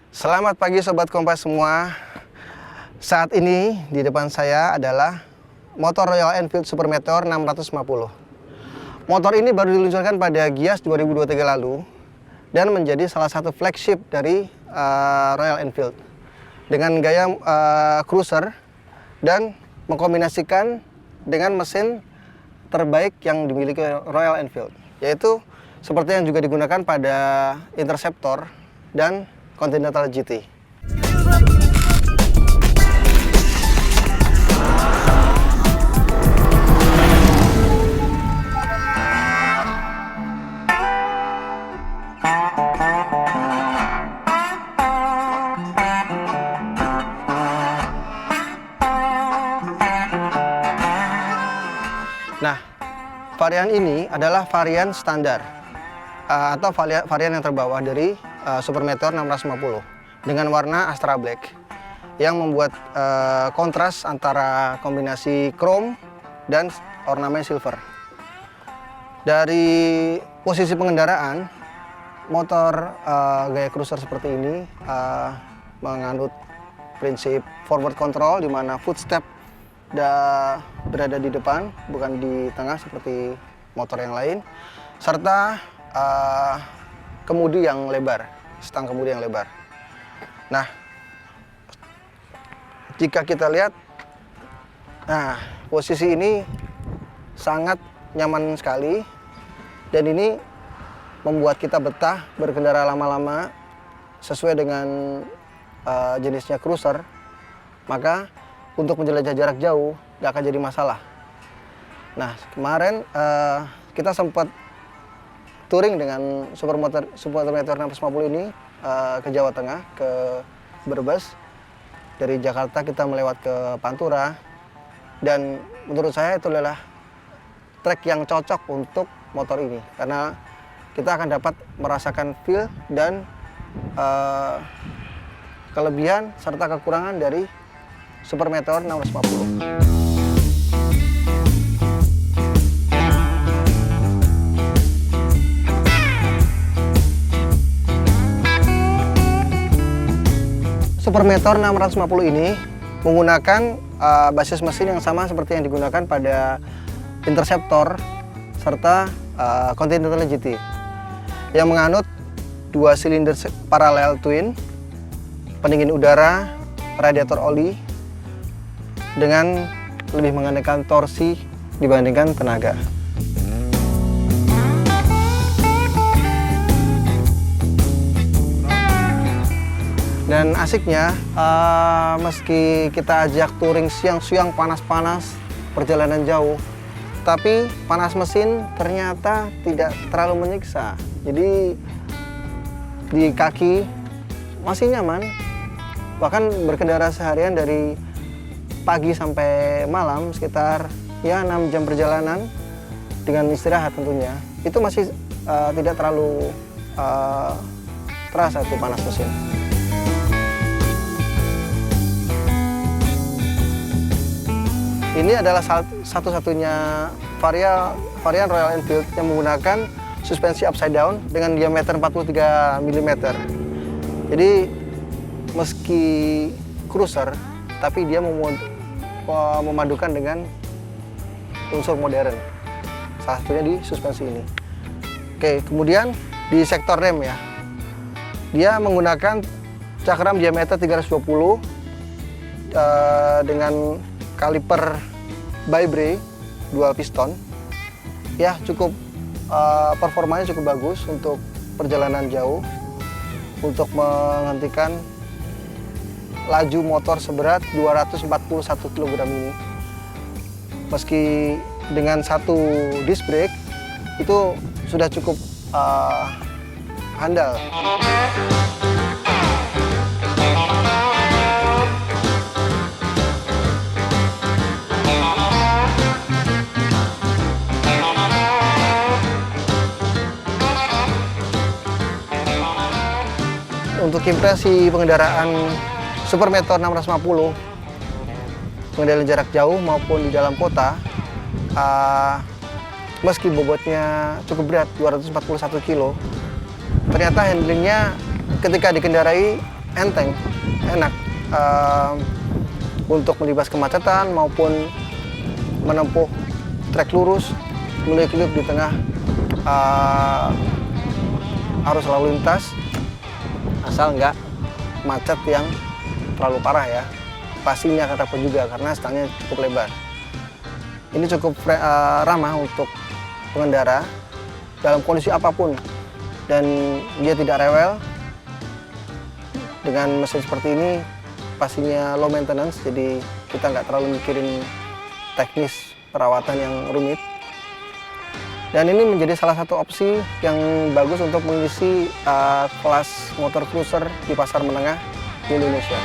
Selamat pagi Sobat Kompas semua. Saat ini di depan saya adalah motor Royal Enfield Super Meteor 650. Motor ini baru diluncurkan pada Gias 2023 lalu dan menjadi salah satu flagship dari Royal Enfield dengan gaya cruiser dan mengkombinasikan dengan mesin terbaik yang dimiliki Royal Enfield, yaitu seperti yang juga digunakan pada Interceptor dan Continental GT. Nah, varian ini adalah varian standar atau varian yang terbawah dari Super Meteor 650 dengan warna Astra Black yang membuat kontras antara kombinasi chrome dan ornamen silver. Dari posisi pengendaraan, motor gaya cruiser seperti ini menganut prinsip forward control, di mana footstep berada di depan, bukan di tengah seperti motor yang lain, serta kemudi yang lebar, stang kemudi yang lebar. Nah, jika kita lihat, nah posisi ini sangat nyaman sekali dan ini membuat kita betah berkendara lama-lama sesuai dengan jenisnya cruiser. Maka untuk menjelajah jarak jauh gak akan jadi masalah. Nah, kemarin kita sempat touring dengan Super Meteor 650 ini ke Jawa Tengah, ke Brebes. Dari Jakarta kita melewat ke Pantura, dan menurut saya itu adalah trek yang cocok untuk motor ini karena kita akan dapat merasakan feel dan kelebihan serta kekurangan dari Super Meteor 650. Super Meteor 650 ini menggunakan basis mesin yang sama seperti yang digunakan pada Interceptor serta Continental GT yang menganut 2 silinder paralel twin, pendingin udara, radiator oli dengan lebih mengenakan torsi dibandingkan tenaga. Dan asiknya, meski kita ajak touring siang-siang panas-panas, perjalanan jauh, tapi panas mesin ternyata tidak terlalu menyiksa. Jadi di kaki masih nyaman, bahkan berkendara seharian dari pagi sampai malam sekitar 6 jam perjalanan dengan istirahat tentunya, itu masih tidak terlalu terasa itu panas mesin. Ini adalah satu-satunya varian Royal Enfield yang menggunakan suspensi upside down dengan diameter 43 mm. Jadi meski cruiser, tapi dia memadukan dengan unsur modern. Salah satunya di suspensi ini. Oke, kemudian di sektor rem ya, dia menggunakan cakram diameter 320 dengan kaliper Vibray dual piston. Ya, cukup performanya cukup bagus untuk perjalanan jauh, untuk menghentikan laju motor seberat 241 kg ini. Meski dengan satu disc brake itu sudah cukup handal. Untuk impresi pengendaraan Super Meteor 650, pengendalian jarak jauh maupun di dalam kota, meski bobotnya cukup berat 241 kg, ternyata handlingnya ketika dikendarai enteng, enak untuk melibas kemacetan maupun menempuh trek lurus, melip-lip di tengah arus lalu lintas, asal nggak macet yang terlalu parah ya. Pastinya akan repot juga karena stangnya cukup lebar. Ini cukup ramah untuk pengendara dalam kondisi apapun, dan dia tidak rewel. Dengan mesin seperti ini pastinya low maintenance, jadi kita nggak terlalu mikirin teknis perawatan yang rumit. Dan ini menjadi salah satu opsi yang bagus untuk mengisi kelas motor cruiser di pasar menengah di Indonesia.